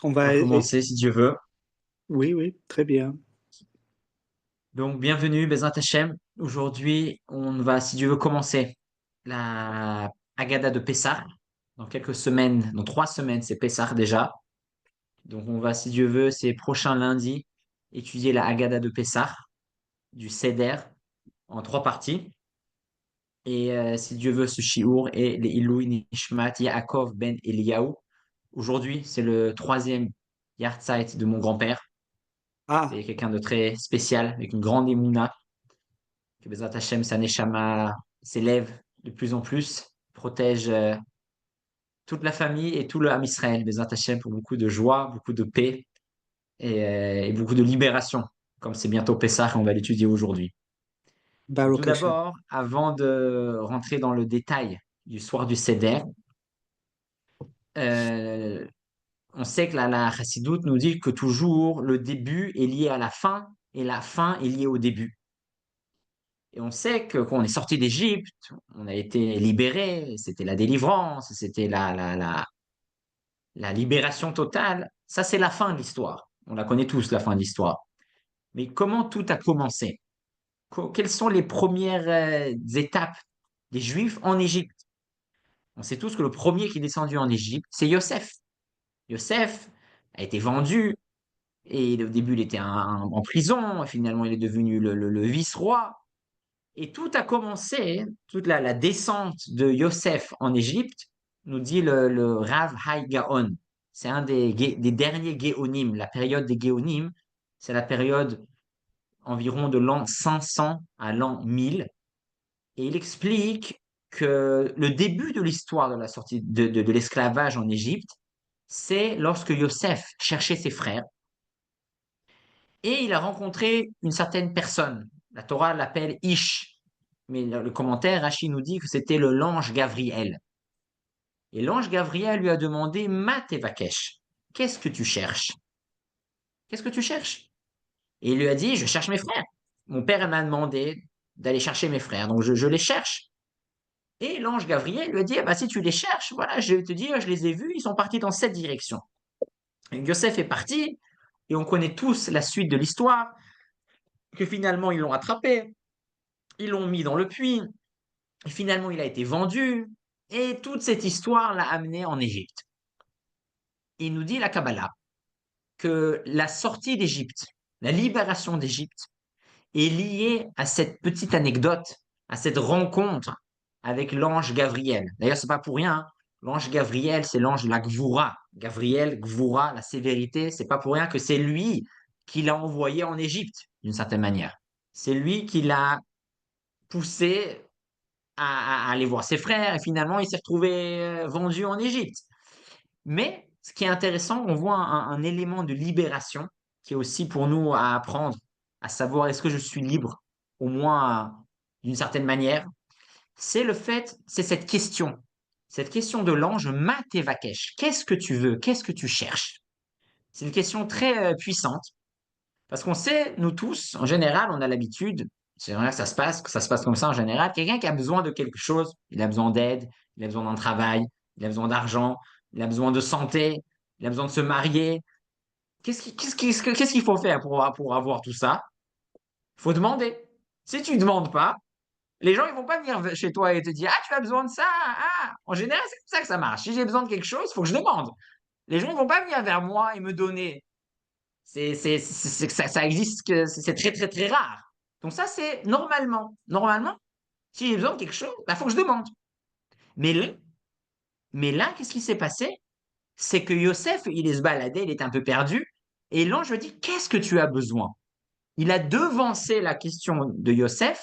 On On va va commencer si Dieu veut. oui, oui, très bien. Donc, bienvenue, Bezrat Hashem. Aujourd'hui, on va, si Dieu veut, commencer la Haggadah de Pessah. Dans quelques semaines, dans 3 semaines, c'est Pessah déjà. Donc, on va, si Dieu veut, c'est prochain lundi, étudier la Haggadah de Pessah, du Seder, en 3 parties. Et si Dieu veut, ce shiur est les Ilui Nishmat Yaakov ben Eliyahu. Aujourd'hui, c'est le troisième Yahrzeit de mon grand-père. Ah, C'est quelqu'un de très spécial, avec une grande émouna. Que Bezrat Hashem, sa neshama s'élève de plus en plus, protège toute la famille et tout le Ham Israël. Bezrat Hashem pour beaucoup de joie, beaucoup de paix et beaucoup de libération, comme c'est bientôt Pessah et on va l'étudier aujourd'hui. Donc tout Baruch Hashem. d'abord, avant de rentrer dans le détail du soir du Seder, euh, on sait que la Chassidoute nous dit que toujours le début est lié à la fin et la fin est liée au début. Et on sait que quand on est sorti d'Égypte, on a été libéré, c'était la délivrance, c'était la libération totale. Ça, c'est la fin de l'histoire. On la connaît tous, la fin de l'histoire. Mais comment tout a commencé? Quelles sont les premières étapes des Juifs en Égypte? On sait tous que le premier qui est descendu en Égypte, c'est Yosef. Yosef a été vendu et au début, il était en prison. Et finalement, il est devenu le vice-roi. Et tout a commencé, toute la descente de Yosef en Égypte, nous dit le Rav Hai Gaon. C'est un des derniers Géonim. La période des Géonim, c'est la période environ de l'an 500 à l'an 1000. Et il explique que le début de l'histoire de la sortie de l'esclavage en Égypte, c'est lorsque Yosef cherchait ses frères et il a rencontré une certaine personne. La Torah l'appelle Ish, mais le commentaire, Rashi nous dit que c'était l'ange Gabriel. Et l'ange Gabriel lui a demandé Matevakesh, qu'est-ce que tu cherches? Qu'est-ce que tu cherches? Et il lui a dit, je cherche mes frères. Mon père m'a demandé d'aller chercher mes frères, donc je les cherche. Et l'ange Gabriel lui a dit, ah bah, si tu les cherches, voilà, je vais te dire, je les ai vus, ils sont partis dans cette direction. Et Yosef est parti, et on connaît tous la suite de l'histoire, que finalement ils l'ont attrapé, ils l'ont mis dans le puits, et finalement il a été vendu, et toute cette histoire l'a amené en Égypte. Il nous dit la Kabbalah que la sortie d'Égypte, la libération d'Égypte, est liée à cette petite anecdote, à cette rencontre avec l'ange Gabriel. D'ailleurs, c'est pas pour rien, hein. L'ange Gabriel, c'est l'ange de la Gvoura. Gabriel, Gvoura, la sévérité, c'est pas pour rien que c'est lui qui l'a envoyé en Égypte, d'une certaine manière. C'est lui qui l'a poussé à aller voir ses frères et finalement il s'est retrouvé vendu en Égypte. Mais ce qui est intéressant, on voit un élément de libération qui est aussi pour nous à apprendre, à savoir est-ce que je suis libre, au moins d'une certaine manière. C'est le fait, c'est cette question de l'ange Matevakesh. Qu'est-ce que tu veux? Qu'est-ce que tu cherches? C'est une question très puissante parce qu'on sait, nous tous, en général, on a l'habitude, c'est vrai que ça se passe comme ça en général, quelqu'un qui a besoin de quelque chose, il a besoin d'aide, il a besoin d'un travail, il a besoin d'argent, il a besoin de santé, il a besoin de se marier. Qu'est-ce qu'il faut faire pour avoir tout ça? Il faut demander. Si tu ne demandes pas, les gens ils vont pas venir chez toi et te dire ah tu as besoin de ça ah en général c'est comme ça que ça marche. Si j'ai besoin de quelque chose, il faut que je demande. Les gens ne vont pas venir vers moi et me donner. Ça existe que c'est très très très rare. Donc ça c'est normalement si j'ai besoin de quelque chose, il faut que je demande. Mais là, mais là qu'est-ce qui s'est passé? C'est que Yosef il est se baladait, il est un peu perdu et l'ange lui dit qu'est-ce que tu as besoin? Il a devancé la question de Yosef,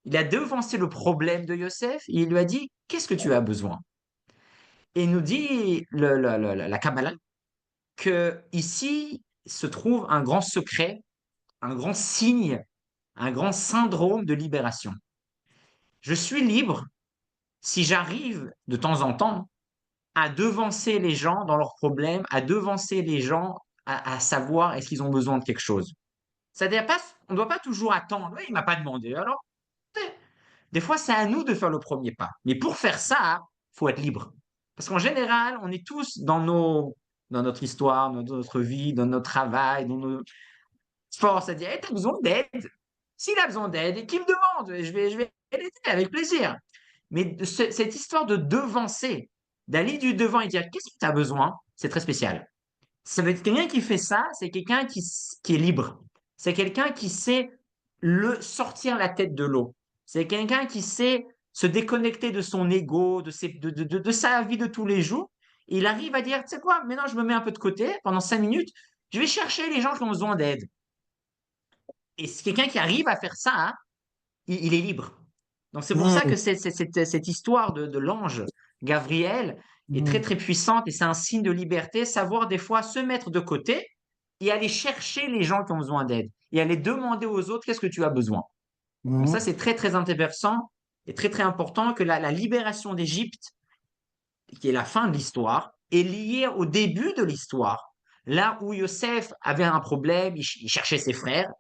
il a devancé le problème de Yosef et il lui a dit qu'est-ce que tu as besoin? Et il nous dit la Kabbalah que ici se trouve un grand secret, un grand signe, un grand syndrome de libération. Je suis libre si j'arrive de temps en temps à devancer les gens dans leurs problèmes, à devancer les gens à savoir est-ce qu'ils ont besoin de quelque chose. C'est-à-dire pas, on ne doit pas toujours attendre. Oui, il m'a pas demandé. Alors, des fois, c'est à nous de faire le premier pas. Mais pour faire ça, il faut être libre. Parce qu'en général, on est tous dans nos dans notre histoire, dans notre vie, dans notre travail, dans nos forces, à dire, hey, tu as besoin d'aide. S'il a besoin d'aide et qu'il me demande, je vais l'aider avec plaisir. Mais cette histoire de devancer, d'aller du devant et dire, qu'est-ce que tu as besoin, c'est très spécial. Ça veut être quelqu'un qui fait ça, c'est quelqu'un qui est libre. C'est quelqu'un qui sait sortir la tête de l'eau. C'est quelqu'un qui sait se déconnecter de son ego, de sa vie de tous les jours. Et il arrive à dire, tu sais quoi, maintenant je me mets un peu de côté pendant 5 minutes, je vais chercher les gens qui ont besoin d'aide. Et c'est quelqu'un qui arrive à faire ça, hein, il est libre. Donc c'est pour ça que Mm, cette histoire de l'ange Gabriel est très mm, très puissante et c'est un signe de liberté, savoir des fois se mettre de côté et aller chercher les gens qui ont besoin d'aide et aller demander aux autres qu'est-ce que tu as besoin. Donc ça mm, c'est très très intéressant et très très important que la libération d'Égypte, qui est la fin de l'histoire, est liée au début de l'histoire. Là où Yosef avait un problème, il cherchait ses frères,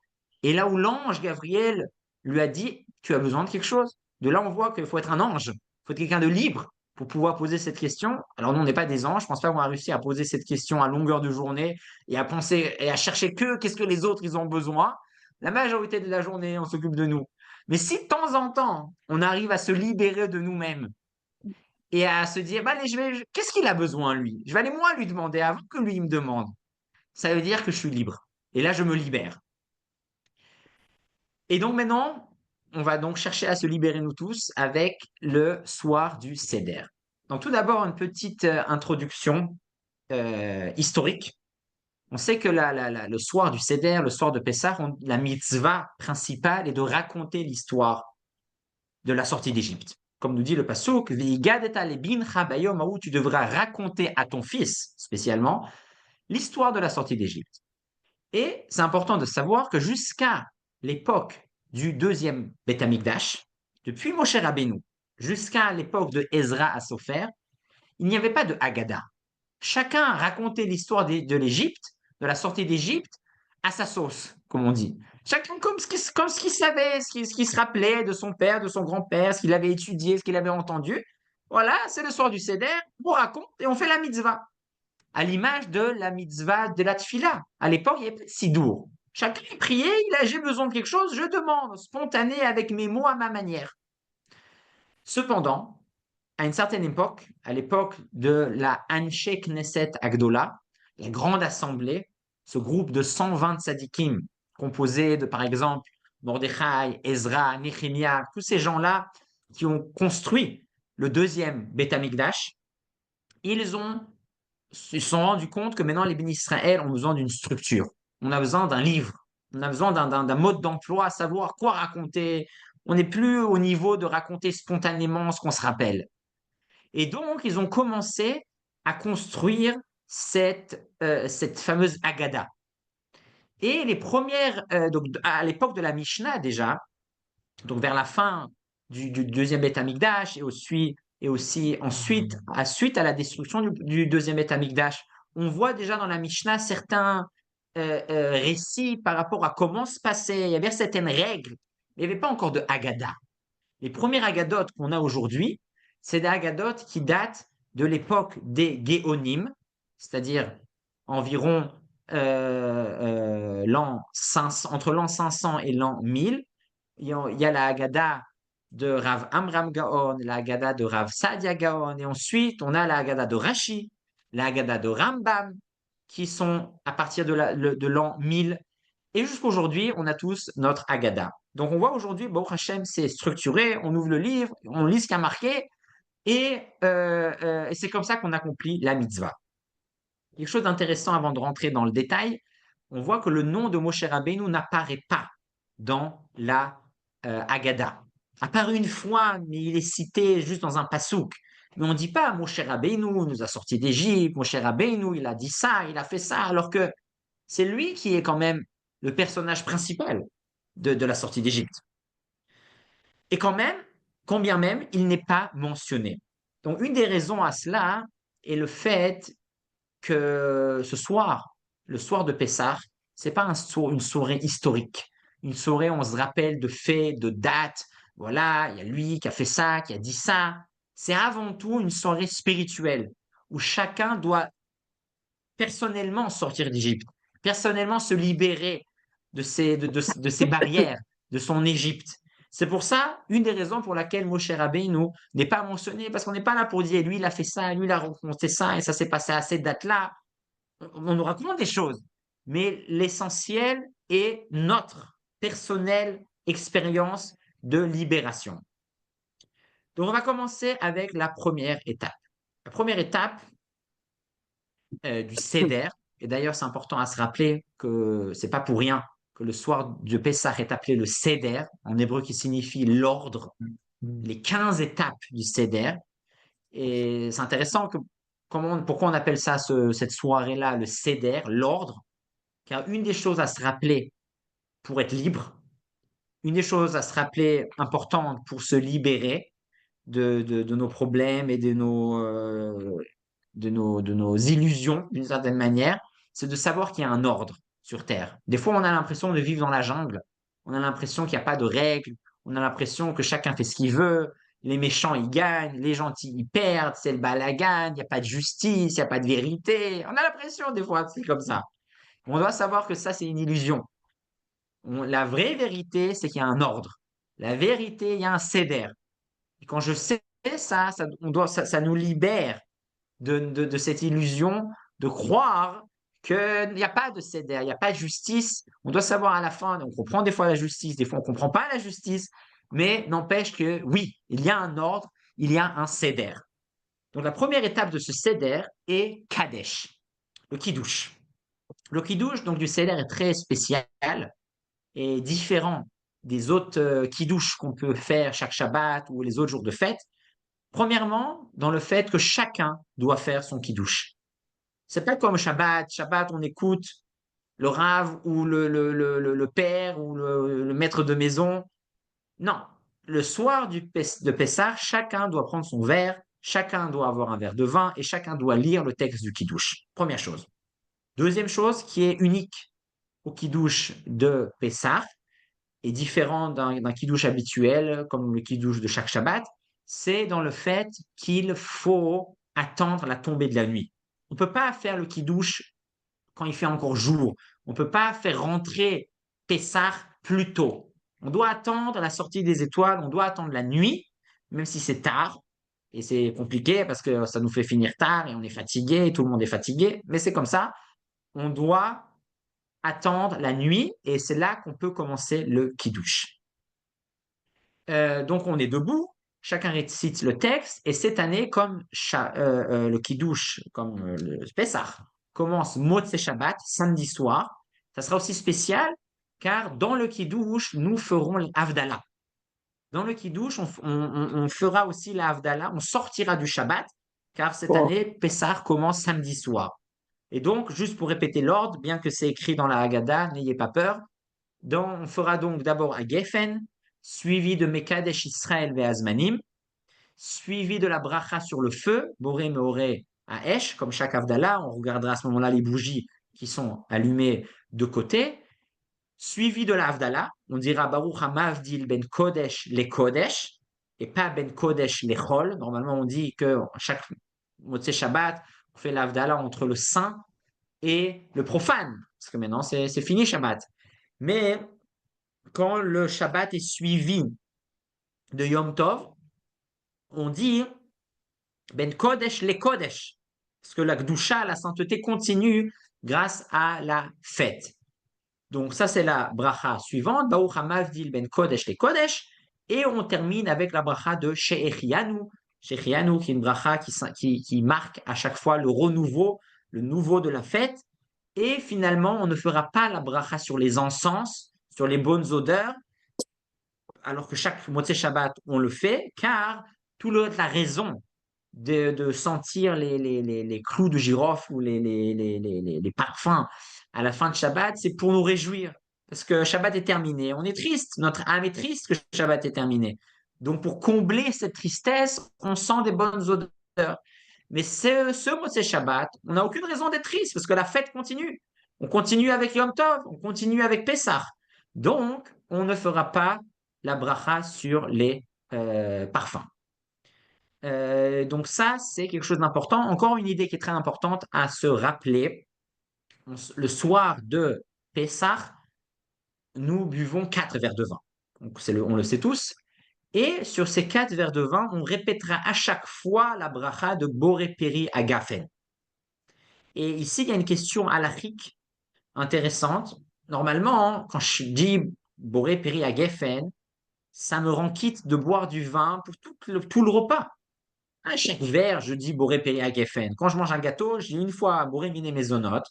et là où l'ange Gabriel lui a dit, tu as besoin de quelque chose. De là, on voit qu'il faut être un ange, il faut être quelqu'un de libre pour pouvoir poser cette question. Alors nous, on n'est pas des anges, je ne pense pas qu'on a réussi à poser cette question à longueur de journée et à penser et à chercher qu'est-ce que les autres ils ont besoin. La majorité de la journée, on s'occupe de nous. Mais si de temps en temps, on arrive à se libérer de nous-mêmes et à se dire, bah, allez, qu'est-ce qu'il a besoin, lui? Je vais aller moi lui demander avant que lui il me demande. Ça veut dire que je suis libre. Et là, je me libère. Et donc maintenant, on va donc chercher à se libérer nous tous avec le soir du Seder. Donc tout d'abord, une petite introduction historique. On sait que le soir du Seder, le soir de Pessah, la mitzvah principale est de raconter l'histoire de la sortie d'Égypte. Comme nous dit le Passouk, tu devras raconter à ton fils, spécialement, l'histoire de la sortie d'Égypte. Et c'est important de savoir que jusqu'à l'époque du deuxième Beth Amikdash, depuis Moshe Rabbeinu, jusqu'à l'époque de Ezra à Sopher, il n'y avait pas de Haggadah. Chacun racontait l'histoire de l'Égypte, de la sortie d'Égypte, à sa sauce, comme on dit. Chacun comme ce qu'il savait, ce qu'il se rappelait de son père, de son grand-père, ce qu'il avait étudié, ce qu'il avait entendu. Voilà, c'est le soir du Seder, on raconte et on fait la mitzvah. À l'image de la mitzvah de la tfila. À l'époque, il n'y avait pas de sidour. Chacun priait, il a j'ai besoin de quelque chose, je demande, spontané avec mes mots à ma manière. Cependant, à une certaine époque, à l'époque de la Anshe Knesset Agdola, la grande assemblée, ce groupe de 120 tzadikim, composé de, par exemple, Mordechai, Ezra, Nehemiah, tous ces gens-là qui ont construit le deuxième Beth Amikdash, ils se sont rendus compte que maintenant les bénis Israël ont besoin d'une structure. On a besoin d'un livre, on a besoin d'un mode d'emploi, savoir quoi raconter. On n'est plus au niveau de raconter spontanément ce qu'on se rappelle. Et donc, ils ont commencé à construire cette fameuse Haggadah. Et les premières, donc à l'époque de la Mishnah déjà, donc vers la fin du deuxième Beth Amikdash et aussi ensuite, suite à la destruction du deuxième Beth Amikdash, on voit déjà dans la Mishnah certains récits par rapport à comment se passait, il y avait certaines règles, mais il n'y avait pas encore de Haggadah. Les premières Haggadot qu'on a aujourd'hui, c'est des Haggadot qui datent de l'époque des Géonim, c'est-à-dire environ entre l'an 500 et l'an 1000. Il y a la Haggadah de Rav Amram Gaon, la Haggadah de Rav Sadia Gaon, et ensuite on a la Haggadah de Rashi, la Haggadah de Rambam, qui sont à partir de l'an 1000. Et jusqu'à aujourd'hui, on a tous notre Haggadah. Donc on voit aujourd'hui, Baruch Hashem, c'est structuré, on ouvre le livre, on lit ce qu'il y a marqué, et c'est comme ça qu'on accomplit la mitzvah. Quelque chose d'intéressant avant de rentrer dans le détail, on voit que le nom de Moshe Rabbeinu n'apparaît pas dans la Haggadah. À part une fois, mais il est cité juste dans un passouk. Mais on ne dit pas Moshe Rabbeinu nous a sortis d'Égypte, Moshe Rabbeinu il a dit ça, il a fait ça, alors que c'est lui qui est quand même le personnage principal de la sortie d'Égypte. Et quand même, combien même, il n'est pas mentionné. Donc une des raisons à cela est le fait que ce soir, le soir de Pessah, c'est pas une soirée historique. Une soirée où on se rappelle de faits, de dates. Voilà, il y a lui qui a fait ça, qui a dit ça. C'est avant tout une soirée spirituelle où chacun doit personnellement sortir d'Égypte, personnellement se libérer de ces barrières, de son Égypte. C'est pour ça, une des raisons pour laquelle Moshe Rabbeinu n'est pas mentionné, parce qu'on n'est pas là pour dire lui il a fait ça, lui il a rencontré ça, et ça s'est passé à cette date-là. On nous raconte des choses, mais l'essentiel est notre personnelle expérience de libération. Donc, on va commencer avec la première étape. La première étape du Seder, et d'ailleurs, c'est important à se rappeler que c'est pas pour rien que le soir de Pessah est appelé le Seder, en hébreu qui signifie l'ordre, les 15 étapes du Seder. Et c'est intéressant que pourquoi on appelle ça cette soirée-là le Seder, l'ordre, car une des choses à se rappeler pour être libre, une des choses à se rappeler importante pour se libérer de nos problèmes et de nos illusions, d'une certaine manière, c'est de savoir qu'il y a un ordre sur Terre. Des fois, on a l'impression de vivre dans la jungle, on a l'impression qu'il n'y a pas de règles, on a l'impression que chacun fait ce qu'il veut, les méchants, ils gagnent, les gentils, ils perdent, c'est le balagan, il n'y a pas de justice, il n'y a pas de vérité. On a l'impression, des fois, que c'est comme ça. On doit savoir que ça, c'est une illusion. La vraie vérité, c'est qu'il y a un ordre. La vérité, il y a un céder. Et quand je sais ça, ça nous libère de cette illusion de croire qu'il n'y a pas de céder, il n'y a pas de justice. On doit savoir à la fin, on comprend des fois la justice, des fois on ne comprend pas la justice, mais n'empêche que oui, il y a un ordre, il y a un céder. Donc la première étape de ce céder est Kadesh, le Kiddush. Le Kiddush donc, du céder est très spécial et différent des autres Kiddush qu'on peut faire chaque Shabbat ou les autres jours de fête. Premièrement, dans le fait que chacun doit faire son Kiddush. C'est pas comme Shabbat. Shabbat, on écoute le Rav ou le père ou le maître de maison. Non. Le soir de Pessah, chacun doit prendre son verre, chacun doit avoir un verre de vin et chacun doit lire le texte du Kiddush. Première chose. Deuxième chose qui est unique au Kiddush de Pessah et différent d'un Kiddush habituel, comme le Kiddush de chaque Shabbat, c'est dans le fait qu'il faut attendre la tombée de la nuit. On ne peut pas faire le Kiddush quand il fait encore jour. On ne peut pas faire rentrer Pessah plus tôt. On doit attendre la sortie des étoiles, on doit attendre la nuit, même si c'est tard. Et c'est compliqué parce que ça nous fait finir tard et on est fatigué, tout le monde est fatigué, mais c'est comme ça. On doit attendre la nuit et c'est là qu'on peut commencer le Kiddush. Donc on est debout, chacun récite le texte, et cette année, comme le Kiddush, comme le Pessah, commence Motzei Shabbat, samedi soir, ça sera aussi spécial, car dans le Kiddush, nous ferons l'Havdalah. Dans le Kiddush, on fera aussi l'Havdalah, on sortira du Shabbat, car cette Oh, année, Pessah commence samedi soir. Et donc, juste pour répéter l'ordre, bien que c'est écrit dans la Haggadah, n'ayez pas peur, on fera donc d'abord à Geffen, suivi de Mekadesh Israël Ve'azmanim, suivi de la bracha sur le feu, Boré Meoré à Esh, comme chaque Avdallah, on regardera à ce moment-là les bougies qui sont allumées de côté, suivi de la Havdalah, on dira Baruch HaMavdil ben Kodesh le Kodesh, et pas ben Kodesh le Chol. Normalement, on dit que chaque Motzei Shabbat, on fait l'Havdalah entre le saint et le profane, parce que maintenant c'est fini Shabbat. Mais quand le Shabbat est suivi de Yom Tov, on dit Ben Kodesh le Kodesh, parce que la Gdusha, la sainteté continue grâce à la fête. Donc ça c'est la bracha suivante, Baruch HaMavdil Ben Kodesh le Kodesh, et on termine avec la bracha de She'echianu, She'echianu qui est une bracha qui marque à chaque fois le nouveau de la fête, et finalement on ne fera pas la bracha sur les encens, sur les bonnes odeurs, alors que chaque Motzei Shabbat, on le fait, car la raison de sentir les clous de girofle ou les parfums à la fin de Shabbat, c'est pour nous réjouir. Parce que Shabbat est terminé. On est triste. Notre âme est triste que Shabbat est terminé. Donc, pour combler cette tristesse, on sent des bonnes odeurs. Mais ce Motzei Shabbat, on n'a aucune raison d'être triste parce que la fête continue. On continue avec Yom Tov, on continue avec Pessah. Donc, on ne fera pas la bracha sur les parfums. Donc ça, c'est quelque chose d'important. Encore une idée qui est très importante à se rappeler. Le soir de Pessah, nous buvons 4 verres de vin. Donc on le sait tous. Et sur ces 4 verres de vin, on répétera à chaque fois la bracha de Boré Péri Agafen. Et ici, il y a une question halachique intéressante. Normalement, hein, quand je dis Boré Péri Agafen, ça me rend quitte de boire du vin pour tout le repas. À chaque verre, je dis Boré Péri Agafen. Quand je mange un gâteau, je dis une fois Boré Miné Mésonote.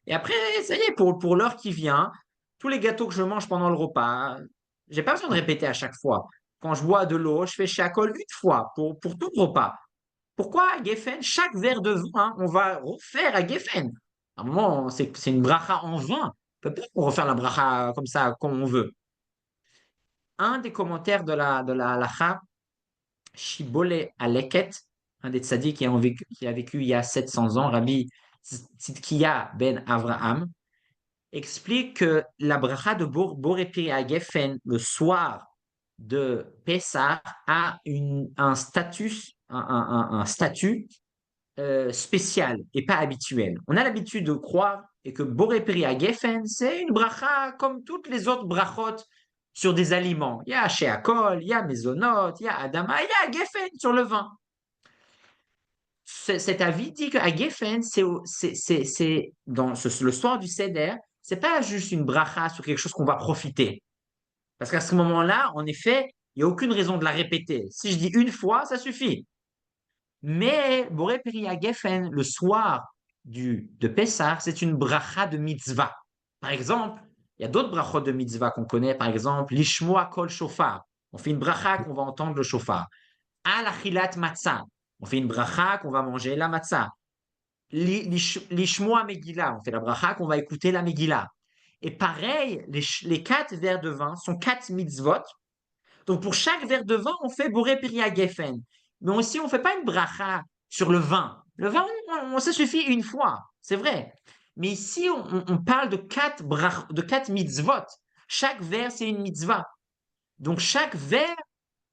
Et après, ça y est, pour l'heure qui vient, tous les gâteaux que je mange pendant le repas, j'ai pas besoin de répéter à chaque fois. Quand je bois de l'eau, je fais shakol une fois pour tout le repas. Pourquoi à Geffen, chaque verre de vin, on va refaire à Geffen? À un moment, c'est une bracha en vin. On peut pas refaire la bracha comme ça, comme on veut. Un des commentaires de la halacha, Shibbolé Aleket, un des tzaddik qui a vécu il y a 700 ans, Rabbi Tzidkiya ben Avraham, explique que la bracha de Boré Piri à Geffen, le soir de Pessah, a un statut spécial et pas habituel. On a l'habitude de croire et que Boré Peri à Geffen, c'est une bracha comme toutes les autres brachot sur des aliments. Il y a Sheakol, il y a Mezonot, il y a Adama, il y a Geffen sur le vin. Cet avis dit qu'à Geffen, le soir du Seder, c'est pas juste une bracha sur quelque chose qu'on va profiter. Parce qu'à ce moment-là, en effet, il n'y a aucune raison de la répéter. Si je dis une fois, ça suffit. Mais Boré Peria Geffen, le soir de Pessah, c'est une bracha de mitzvah. Par exemple, il y a d'autres brachot de mitzvah qu'on connaît, par exemple, l'ishmoa kol shofar. On fait une bracha qu'on va entendre le shofar. Al achilat matzah. On fait une bracha qu'on va manger la matzah. L'ishmoa megillah. On fait la bracha qu'on va écouter la megillah. Et pareil, les 4 verres de vin sont 4 mitzvot. Donc, pour chaque verre de vin, on fait Boré Peria Geffen. Mais aussi, on ne fait pas une bracha sur le vin. Le vin, ça suffit une fois, c'est vrai. Mais ici, on parle de 4 mitzvot. Chaque verre, c'est une mitzvah. Donc, chaque verre,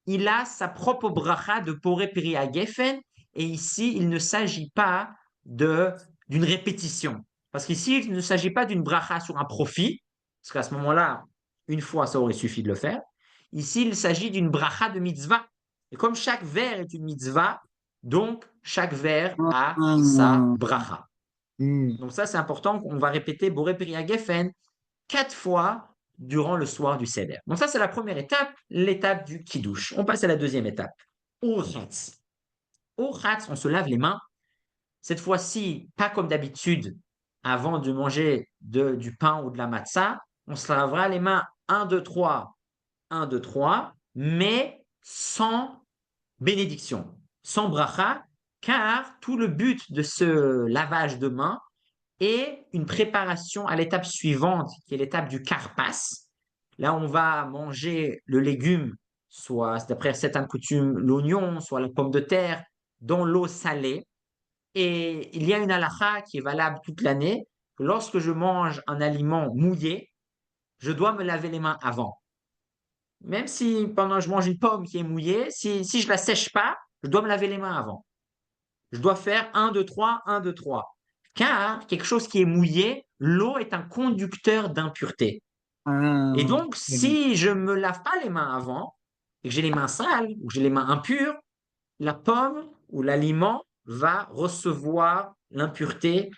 il a sa propre bracha de Boré Peria Geffen. Et ici, il ne s'agit pas d'une répétition. Parce qu'ici, il ne s'agit pas d'une bracha sur un profit. Parce qu'à ce moment-là, une fois, ça aurait suffi de le faire. Ici, il s'agit d'une bracha de mitzvah. Et comme chaque verre est une mitzvah, donc chaque verre a sa Ah, bracha. hmm. Donc ça, c'est important. On va répéter Boré Peria Geffen 4 fois durant le soir du Seder. Donc ça, c'est la première étape, l'étape du Kiddush. On passe à la deuxième étape. Urchatz. Urchatz, on se lave les mains. Cette fois-ci, pas comme d'habitude, avant de manger du pain ou de la matzah, on se lavera les mains 1, 2, 3, 1, 2, 3, mais sans bénédiction, sans bracha, car tout le but de ce lavage de mains est une préparation à l'étape suivante, qui est l'étape du karpas. Là, on va manger le légume, soit, d'après certaines coutumes, l'oignon, soit la pomme de terre, dans l'eau salée. Et il y a une halakha qui est valable toute l'année, que lorsque je mange un aliment mouillé, je dois me laver les mains avant. Même si pendant que je mange une pomme qui est mouillée, si je la sèche pas, je dois me laver les mains avant. Je dois faire 1, 2, 3, 1, 2, 3. Car quelque chose qui est mouillé, l'eau est un conducteur d'impureté. Et Ah, donc, si je me lave pas les mains avant, et que j'ai les mains sales, ou que j'ai les mains impures, la pomme ou l'aliment va recevoir l'impureté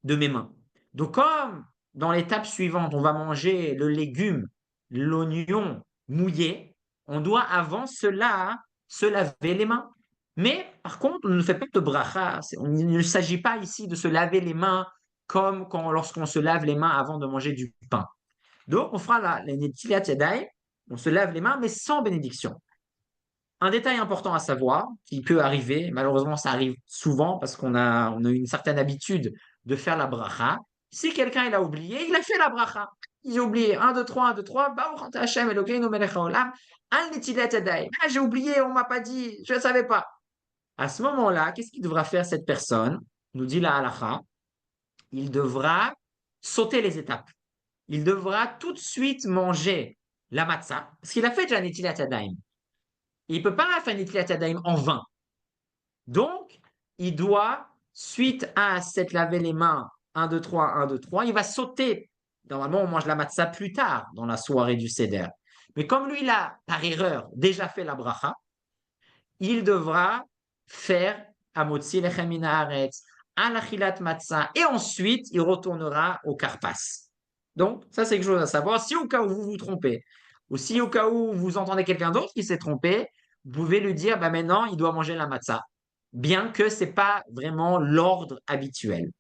de mes mains. Donc, comme dans l'étape suivante, on va manger le légume, l'oignon mouillé, on doit avant cela se laver les mains. Mais par contre, on ne fait pas de bracha. Il ne s'agit pas ici de se laver les mains comme lorsqu'on se lave les mains avant de manger du pain. Donc, on fera la Netilat Yadayim, on se lave les mains, mais sans bénédiction. Un détail important à savoir, qui peut arriver, malheureusement ça arrive souvent parce qu'on a une certaine habitude de faire la bracha. Si quelqu'un il a oublié, il a fait la bracha. Il a oublié 1, 2, 3, 1, 2, 3, Baruch ata Hashem Elokeinu melech haolam, al netilat yadayim. Ah, j'ai oublié, on m'a pas dit, je ne savais pas. À ce moment-là, qu'est-ce qu'il devra faire cette personne? Nous dit la halacha, il devra sauter les étapes. Il devra tout de suite manger la matzah, parce qu'il a fait déjà netilat yadayim. Il ne peut pas faire Netilat Yadayim en vain. Donc, il doit, suite à s'être lavé les mains, 1, 2, 3, 1, 2, 3, il va sauter. Normalement, on mange la matzah plus tard dans la soirée du Seder. Mais comme lui, il a, par erreur, déjà fait la bracha, il devra faire Amotzi lechem min haaretz, al achilat matzah, et ensuite, il retournera au karpas. Donc, ça, c'est quelque chose à savoir. Si au cas où vous vous trompez, ou si au cas où vous entendez quelqu'un d'autre qui s'est trompé, vous pouvez lui dire, bah maintenant, il doit manger la matzah. Bien que ce n'est pas vraiment l'ordre habituel.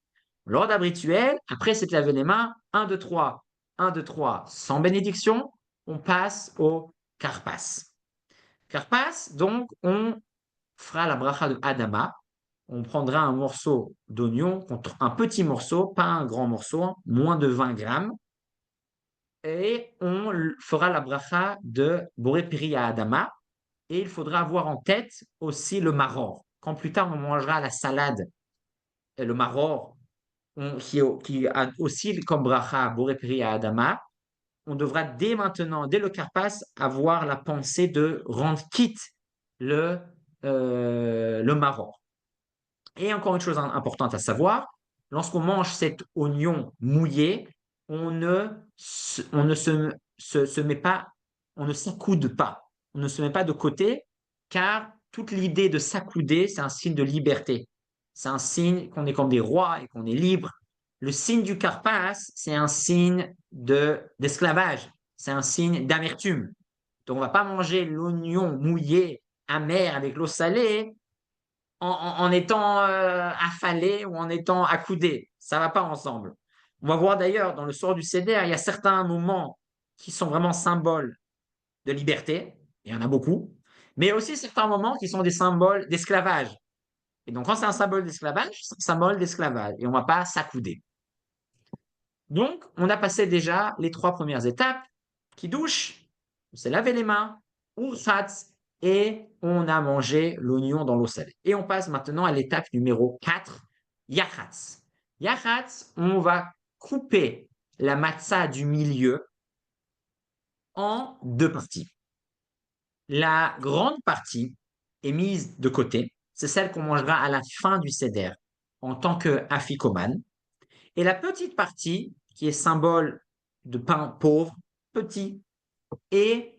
L'ordre habituel, après s'être lavé les mains, 1, 2, 3, 1, 2, 3, sans bénédiction, on passe au karpas. Karpas, donc, on fera la bracha de Adama. On prendra un morceau d'oignon, un petit morceau, pas un grand morceau, hein, moins de 20 grammes, et on fera la bracha de Boré Piri à Adama. Et il faudra avoir en tête aussi le maror. Quand plus tard on mangera la salade, et le maror, qui a aussi comme bracha Boré Piri à Adama, on devra dès maintenant, dès le karpas, avoir la pensée de rendre quitte le maror. Et encore une chose importante à savoir, lorsqu'on mange cet oignon mouillé, on ne se met pas, on ne s'accoude pas, on ne se met pas de côté, car toute l'idée de s'accouder, c'est un signe de liberté. C'est un signe qu'on est comme des rois et qu'on est libre. Le signe du karpas, c'est un signe d'esclavage, c'est un signe d'amertume. Donc on ne va pas manger l'oignon mouillé, amer avec l'eau salée en étant affalé ou en étant accoudé. Ça ne va pas ensemble. On va voir d'ailleurs dans le sort du Seder, il y a certains moments qui sont vraiment symboles de liberté, il y en a beaucoup, mais aussi certains moments qui sont des symboles d'esclavage. Et donc quand c'est un symbole d'esclavage, c'est un symbole d'esclavage et on ne va pas s'accouder. Donc on a passé déjà les 3 premières étapes, qui douche, on s'est lavé les mains, urchatz, et on a mangé l'oignon dans l'eau salée. Et on passe maintenant à l'étape numéro 4, yachatz. Yachatz, on va couper la matzah du milieu en 2 parties. La grande partie est mise de côté, c'est celle qu'on mangera à la fin du seder en tant qu'afikoman. Et la petite partie, qui est symbole de pain pauvre, petit, est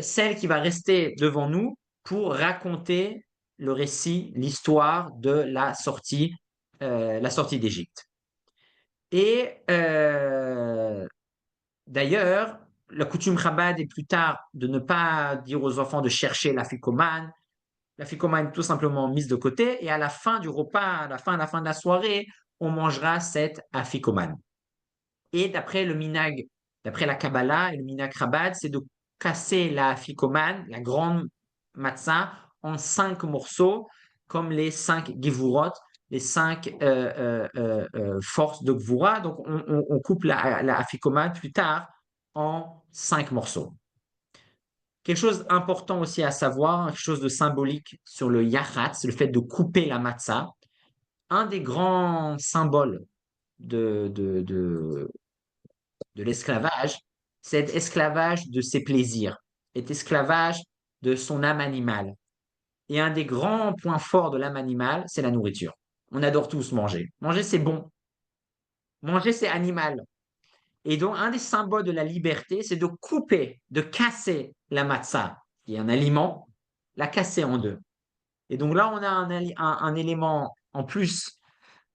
celle qui va rester devant nous pour raconter le récit, l'histoire de la sortie d'Égypte. Et d'ailleurs, la coutume Chabad est plus tard de ne pas dire aux enfants de chercher la ficomane. La ficomane tout simplement mise de côté et à la fin du repas, à la fin de la soirée, on mangera cette afikoman. Et d'après le minag, d'après la Kabbalah et le minag Chabad, c'est de casser la afikoman, la grande matzah, en 5 morceaux, comme les 5 gevurot, les 5 forces de gvura. Donc, on coupe la afikoman plus tard en 5 morceaux. Quelque chose d'important aussi à savoir, quelque chose de symbolique sur le yachatz, le fait de couper la matzah. Un des grands symboles de, de, de, de l'esclavage, c'est être esclavage de ses plaisirs, être esclavage de son âme animale. Et un des grands points forts de l'âme animale, c'est la nourriture. On adore tous manger. Manger, c'est bon. Manger, c'est animal. Et donc, un des symboles de la liberté, c'est de couper, de casser la matzah, qui est un aliment, la casser en 2. Et donc là, on a un élément en plus,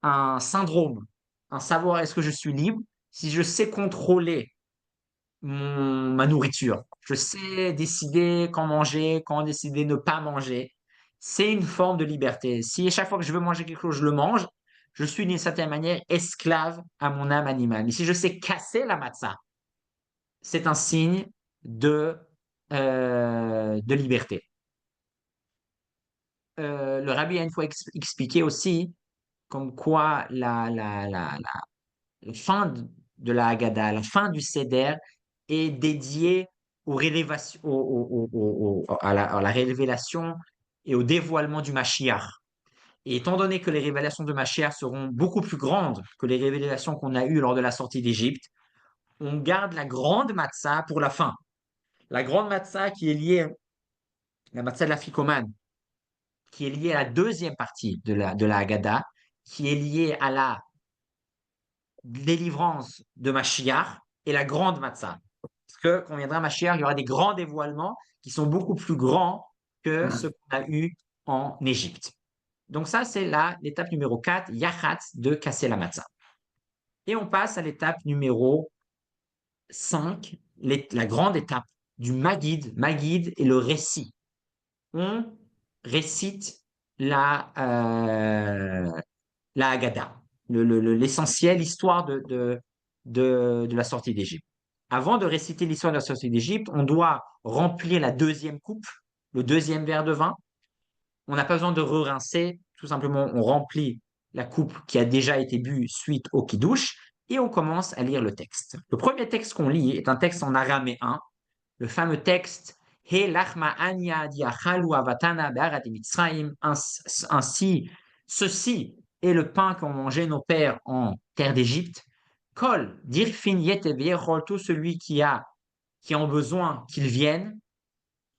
un syndrome, un savoir est-ce que je suis libre si je sais contrôler ma nourriture. Je sais décider quand manger, quand décider de ne pas manger. C'est une forme de liberté. Si à chaque fois que je veux manger quelque chose, je le mange, je suis d'une certaine manière esclave à mon âme animale. Mais si je sais casser la matzah, c'est un signe de liberté. Le rabbi a une fois expliqué aussi comme quoi la fin de la Haggadah, la fin du Seder est dédiée aux révélations, à la révélation et au dévoilement du Mashiach. Et étant donné que les révélations de Mashiach seront beaucoup plus grandes que les révélations qu'on a eues lors de la sortie d'Égypte, on garde la grande matzah pour la fin. La grande matzah qui est liée, la matzah de la ficomane, qui est liée à la deuxième partie de la Haggadah, qui est liée à la délivrance de Mashiach et la grande Matzah. Parce que quand viendra Mashiach, il y aura des grands dévoilements qui sont beaucoup plus grands que ce qu'on a eu en Égypte. Donc ça, c'est l'étape numéro 4, Yachatz, de casser la Matzah. Et on passe à l'étape numéro 5, la grande étape du Magid. Magid est le récit. On récite la Haggadah, l'essentiel, l'histoire de la sortie d'Égypte. Avant de réciter l'histoire de la sortie d'Égypte, on doit remplir la deuxième coupe, le deuxième verre de vin. On n'a pas besoin de re-rincer, tout simplement on remplit la coupe qui a déjà été bue suite au kiddush et on commence à lire le texte. Le premier texte qu'on lit est un texte en araméen, le fameux texte He lachma anya diachalu avatana be'arat Mitzrayim, ainsi ceci est le pain qu'ont mangé nos pères en terre d'Égypte. Kol dirfin yete v'yechol, tout celui qui a besoin qu'il vienne.